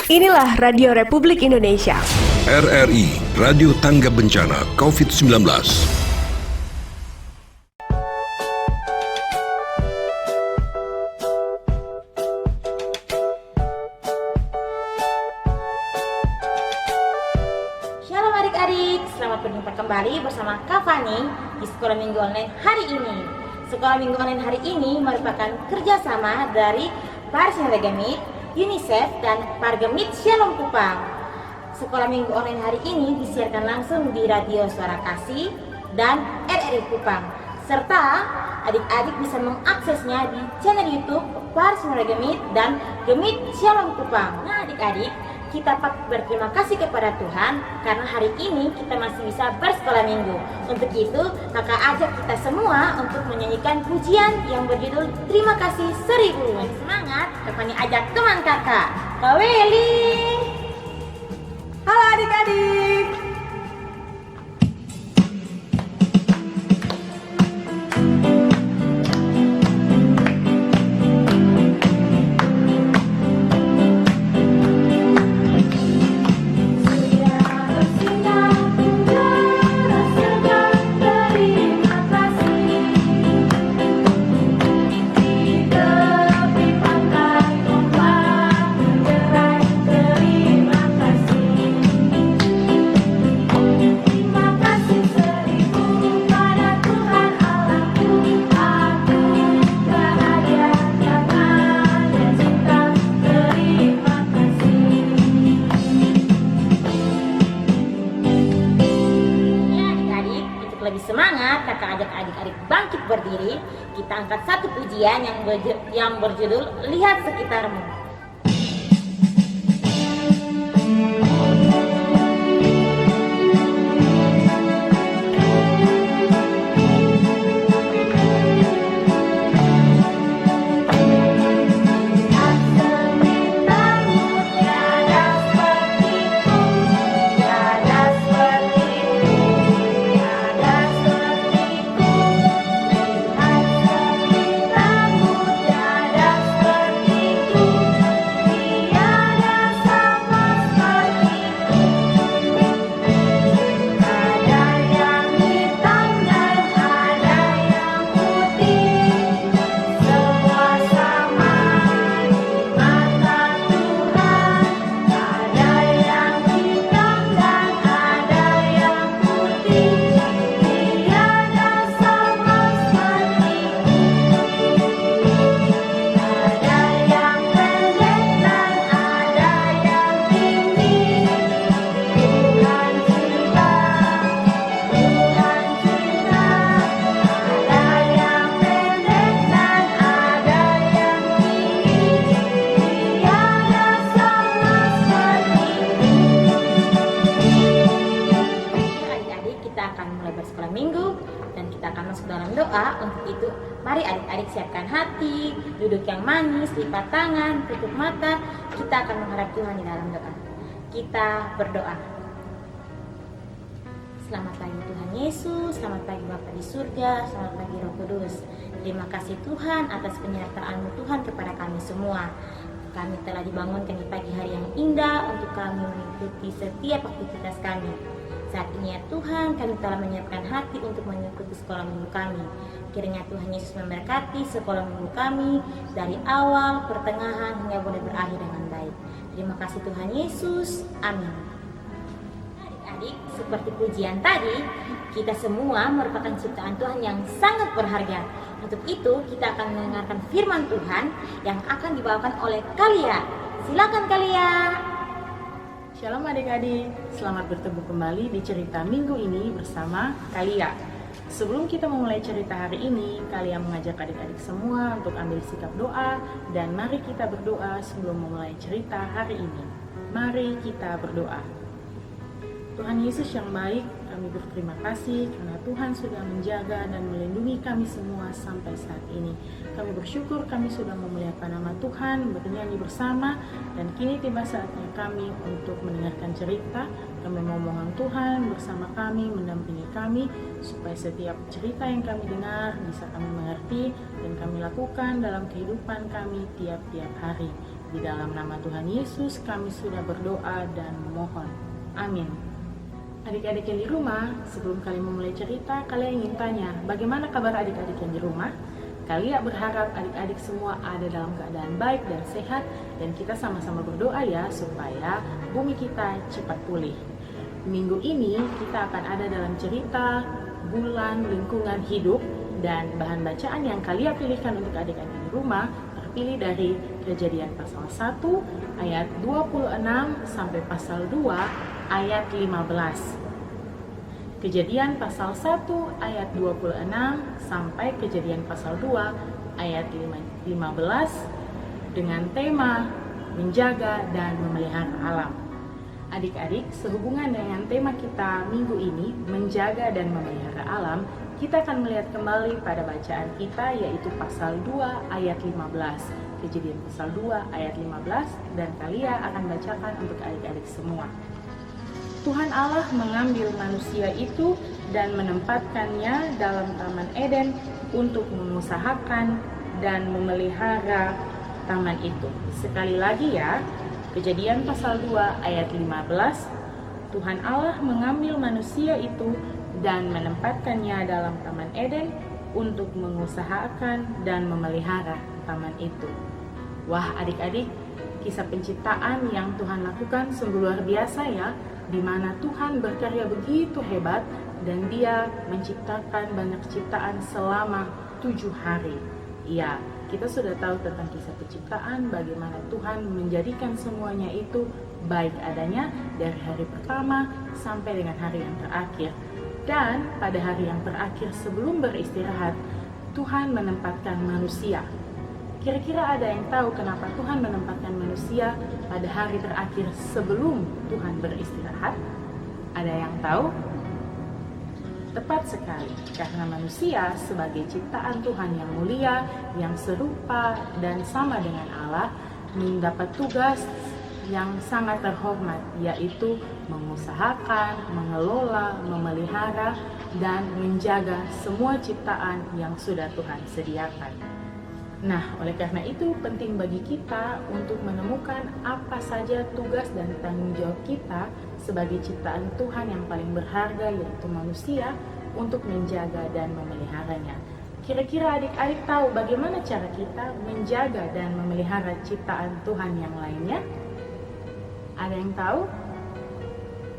Inilah Radio Republik Indonesia. RRI, Radio Tangga Bencana COVID-19. Shalom adik-adik, selamat berjumpa kembali bersama Kak Fani di Sekolah Minggu Online hari ini. Sekolah Minggu Online hari ini merupakan kerjasama dari Paris Regamit, UNICEF, dan Pargemit Shalom Kupang. Sekolah Minggu Online hari ini disiarkan langsung di Radio Suara Kasih dan RRI Kupang. Serta adik-adik bisa mengaksesnya di channel YouTube Paris Regamit dan Gemit Shalom Kupang. Nah adik-adik, kita berterima kasih kepada Tuhan karena hari ini kita masih bisa bersekolah minggu. Untuk itu, kakak ajak kita semua untuk menyanyikan pujian yang berjudul Terima Kasih 1000. Semangat, Kak ajak teman kakak, Kak Weli. Halo adik-adik. Lebih semangat, kakak ajak adik-adik bangkit berdiri. Kita angkat satu pujian yang berjudul Lihat Sekitarmu. Doa. Untuk itu, mari adik-adik siapkan hati, duduk yang manis, lipat tangan, tutup mata. Kita akan mengharap Tuhan di dalam doa. Kita berdoa. Selamat pagi Tuhan Yesus, selamat pagi Bapa di surga, selamat pagi Roh Kudus. Terima kasih Tuhan atas penyertaan-Mu Tuhan kepada kami semua. Kami telah dibangunkan di pagi hari yang indah untuk kami mengikuti setiap aktivitas kami. Saat ini ya Tuhan, kami telah menyiapkan hati untuk mengikuti sekolah minggu kami. Kiranya Tuhan Yesus memberkati sekolah minggu kami dari awal, pertengahan, hingga boleh berakhir dengan baik. Terima kasih Tuhan Yesus. Amin. Adik-adik, seperti pujian tadi, kita semua merupakan ciptaan Tuhan yang sangat berharga. Untuk itu, kita akan mendengarkan firman Tuhan yang akan dibawakan oleh Kalia. Silakan Kalia. Shalom adik-adik, selamat bertemu kembali di cerita minggu ini bersama Kalia. Sebelum kita memulai cerita hari ini, Kalia mengajak adik-adik semua untuk ambil sikap doa dan mari kita berdoa sebelum memulai cerita hari ini. Mari kita berdoa. Tuhan Yesus yang baik, kami berterima kasih karena Tuhan sudah menjaga dan melindungi kami semua sampai saat ini. Kami bersyukur kami sudah memuliakan nama Tuhan, bernyanyi bersama, dan kini tiba saatnya kami untuk mendengarkan cerita. Kami memohon Tuhan bersama kami, mendampingi kami, supaya setiap cerita yang kami dengar bisa kami mengerti dan kami lakukan dalam kehidupan kami tiap-tiap hari. Di dalam nama Tuhan Yesus kami sudah berdoa dan memohon. Amin. Adik-adik yang di rumah, sebelum kalian memulai cerita, kalian ingin tanya, bagaimana kabar adik-adik yang di rumah? Kalian berharap adik-adik semua ada dalam keadaan baik dan sehat, dan kita sama-sama berdoa ya supaya bumi kita cepat pulih. Minggu ini kita akan ada dalam cerita bulan lingkungan hidup, dan bahan bacaan yang kalian pilihkan untuk adik-adik di rumah terpilih dari Kejadian pasal 1 ayat 26 sampai pasal 2 ayat 15. Kejadian pasal 1 ayat 26 sampai Kejadian pasal 2 ayat 15 dengan tema menjaga dan memelihara alam. Adik-adik, sehubungan dengan tema kita minggu ini, menjaga dan memelihara alam, kita akan melihat kembali pada bacaan kita yaitu pasal 2 ayat 15. Kejadian pasal 2 ayat 15, dan kalian akan bacakan untuk adik-adik semua. Tuhan Allah mengambil manusia itu dan menempatkannya dalam Taman Eden untuk mengusahakan dan memelihara taman itu. Sekali lagi ya, Kejadian pasal 2 ayat 15, Tuhan Allah mengambil manusia itu dan menempatkannya dalam Taman Eden untuk mengusahakan dan memelihara taman itu. Wah adik-adik, kisah penciptaan yang Tuhan lakukan sungguh luar biasa ya, di mana Tuhan berkarya begitu hebat dan Dia menciptakan banyak ciptaan selama 7 hari. Ya, kita sudah tahu tentang kisah penciptaan, bagaimana Tuhan menjadikan semuanya itu baik adanya dari hari pertama sampai dengan hari yang terakhir. Dan pada hari yang terakhir sebelum beristirahat, Tuhan menempatkan manusia. Kira-kira ada yang tahu kenapa Tuhan menempatkan manusia pada hari terakhir sebelum Tuhan beristirahat? Ada yang tahu? Tepat sekali, karena manusia sebagai ciptaan Tuhan yang mulia, yang serupa dan sama dengan Allah, mendapat tugas yang sangat terhormat, yaitu mengusahakan, mengelola, memelihara, dan menjaga semua ciptaan yang sudah Tuhan sediakan. Nah, oleh karena itu penting bagi kita untuk menemukan apa saja tugas dan tanggung jawab kita sebagai ciptaan Tuhan yang paling berharga, yaitu manusia, untuk menjaga dan memeliharanya. Kira-kira adik-adik tahu bagaimana cara kita menjaga dan memelihara ciptaan Tuhan yang lainnya? Ada yang tahu?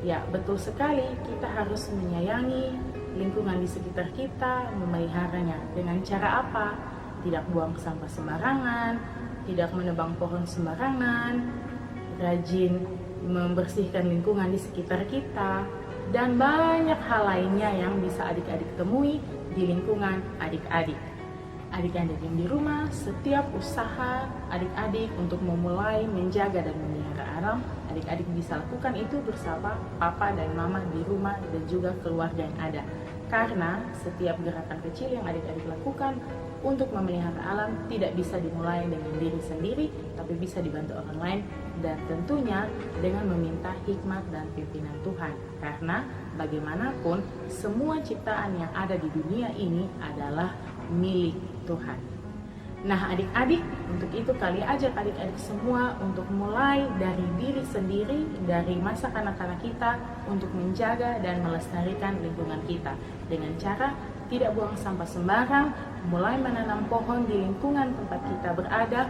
Ya, betul sekali, kita harus menyayangi lingkungan di sekitar kita, memeliharanya. Dengan cara apa? Tidak buang sampah sembarangan, tidak menebang pohon sembarangan, rajin membersihkan lingkungan di sekitar kita, dan banyak hal lainnya yang bisa adik-adik temui di lingkungan adik-adik. Adik-adik yang di rumah, setiap usaha adik-adik untuk memulai menjaga dan memelihara alam, adik-adik bisa lakukan itu bersama papa dan mama di rumah dan juga keluarga yang ada. Karena setiap gerakan kecil yang adik-adik lakukan untuk memelihara alam tidak bisa dimulai dengan diri sendiri, tapi bisa dibantu orang lain, dan tentunya dengan meminta hikmat dan pimpinan Tuhan. Karena bagaimanapun semua ciptaan yang ada di dunia ini adalah milik Tuhan. Nah adik-adik, untuk itu kali ajak adik-adik semua untuk mulai dari diri sendiri, dari masa kanak-kanak kita, untuk menjaga dan melestarikan lingkungan kita dengan cara tidak buang sampah sembarang, mulai menanam pohon di lingkungan tempat kita berada,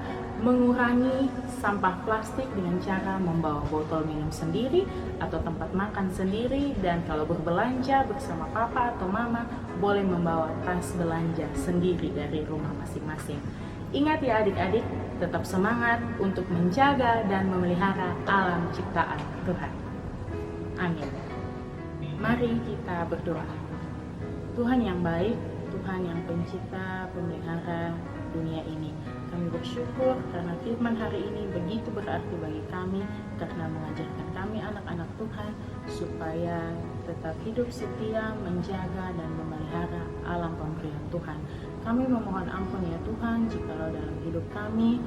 mengurangi sampah plastik dengan cara membawa botol minum sendiri atau tempat makan sendiri, dan kalau berbelanja bersama papa atau mama boleh membawa tas belanja sendiri dari rumah masing-masing. Ingat ya adik-adik, tetap semangat untuk menjaga dan memelihara alam ciptaan Tuhan. Amin. Mari kita berdoa. Tuhan yang baik, Tuhan yang pencipta, pemelihara dunia ini, kami bersyukur karena firman hari ini begitu berarti bagi kami, karena mengajarkan kami anak-anak Tuhan supaya tetap hidup setia, menjaga dan memelihara alam pemberian Tuhan. Kami memohon ampun ya Tuhan, jikalau dalam hidup kami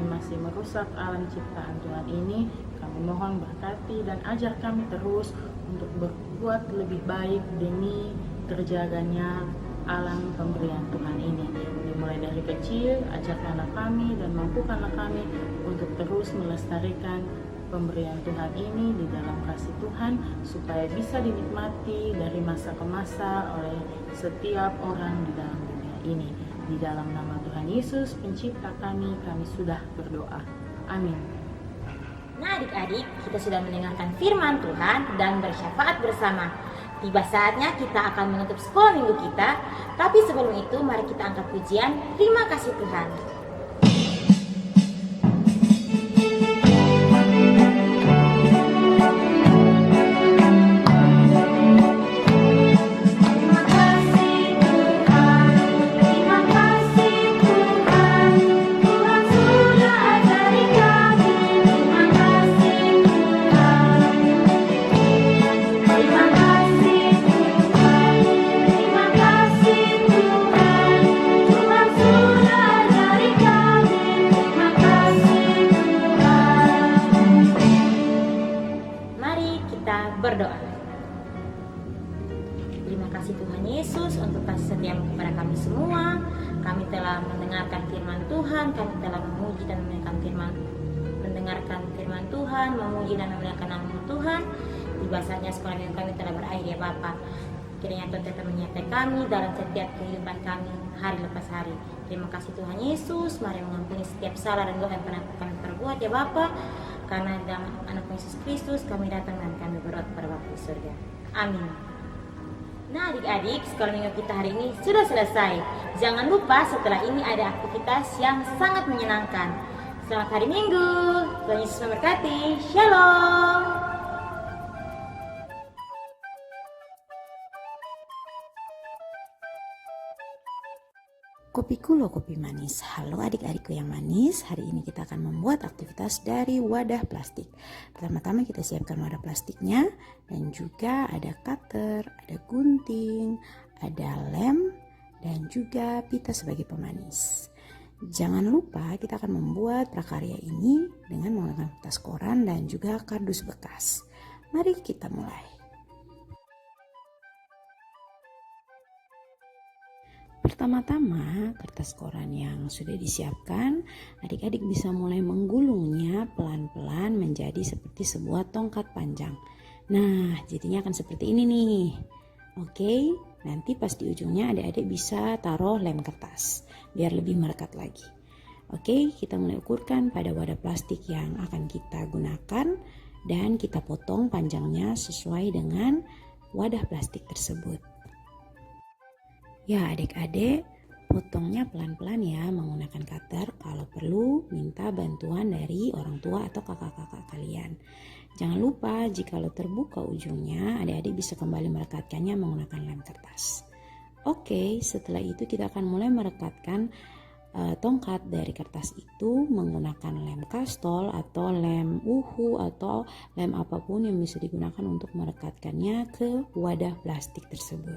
masih merusak alam ciptaan Tuhan ini. Kami mohon berkati dan ajar kami terus untuk berbuat lebih baik demi terjaganya alam pemberian Tuhan ini. Di mulai dari kecil, ajarkanlah kami dan mampukanlah kami untuk terus melestarikan pemberian Tuhan ini di dalam kasih Tuhan, supaya bisa dinikmati dari masa ke masa oleh setiap orang di dalam dunia ini. Di dalam nama Tuhan Yesus, pencipta kami sudah berdoa. Amin. Nah adik-adik, kita sudah mendengarkan firman Tuhan dan bersyafaat bersama. Tiba saatnya kita akan menutup sekolah minggu kita. Tapi sebelum itu mari kita angkat pujian Terima Kasih Tuhan. Berdoa. Terima kasih Tuhan Yesus untuk kasih setiamu kepada kami semua. Kami telah mendengarkan firman Tuhan, kami telah memuji dan mendengarkan firman Tuhan, memuji dan memuliakan nama Tuhan. Tiba saatnya sekolah minggu kami telah berakhir ya Bapa. Kiranya Tuhan tetap menyertai kami dalam setiap kehidupan kami hari lepas hari. Terima kasih Tuhan Yesus. Mari mengampuni setiap salah dan dosa yang pernah kami perbuat ya Bapa. Karena dalam anak Yesus Kristus kami datang dan kami berdoa kepada Bapa di surga. Amin. Nah adik-adik, sekolah minggu kita hari ini sudah selesai. Jangan lupa setelah ini ada aktivitas yang sangat menyenangkan. Selamat hari Minggu. Tuhan Yesus memberkati. Shalom. Kopiku lo kopi manis. Halo adik-adikku yang manis. Hari ini kita akan membuat aktivitas dari wadah plastik. Pertama-tama kita siapkan wadah plastiknya, dan juga ada cutter, ada gunting, ada lem, dan juga pita sebagai pemanis. Jangan lupa kita akan membuat prakarya ini dengan menggunakan kertas koran dan juga kardus bekas. Mari kita mulai. Pertama-tama, kertas koran yang sudah disiapkan, adik-adik bisa mulai menggulungnya pelan-pelan menjadi seperti sebuah tongkat panjang. Nah, jadinya akan seperti ini nih. Oke, nanti pas di ujungnya adik-adik bisa taruh lem kertas, biar lebih melekat lagi. Oke, kita mulai ukurkan pada wadah plastik yang akan kita gunakan, dan kita potong panjangnya sesuai dengan wadah plastik tersebut. Ya adik-adik, potongnya pelan-pelan ya menggunakan cutter. Kalau perlu minta bantuan dari orang tua atau kakak-kakak kalian. Jangan lupa jikalau terbuka ujungnya, adik-adik bisa kembali merekatkannya menggunakan lem kertas. Oke, setelah itu kita akan mulai merekatkan tongkat dari kertas itu menggunakan lem kastol atau lem uhu atau lem apapun yang bisa digunakan untuk merekatkannya ke wadah plastik tersebut.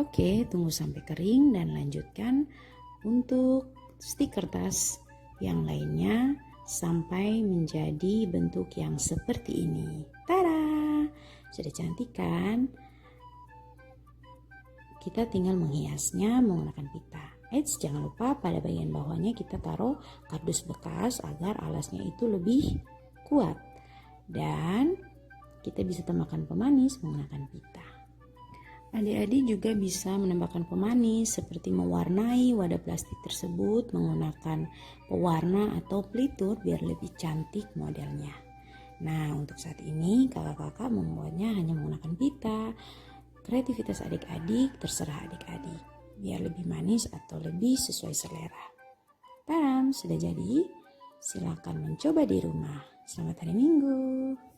Oke, tunggu sampai kering dan lanjutkan untuk stik kertas yang lainnya sampai menjadi bentuk yang seperti ini. Tada! Sudah cantik kan? Kita tinggal menghiasnya menggunakan pita. Jangan lupa pada bagian bawahnya kita taruh kardus bekas agar alasnya itu lebih kuat. Dan kita bisa tambahkan pemanis menggunakan pita. Adik-adik juga bisa menambahkan pemanis seperti mewarnai wadah plastik tersebut menggunakan pewarna atau pelitur biar lebih cantik modelnya. Nah, untuk saat ini kakak-kakak membuatnya hanya menggunakan pita. Kreativitas adik-adik terserah adik-adik, biar lebih manis atau lebih sesuai selera. Tadam, sudah jadi. Silakan mencoba di rumah. Selamat hari Minggu.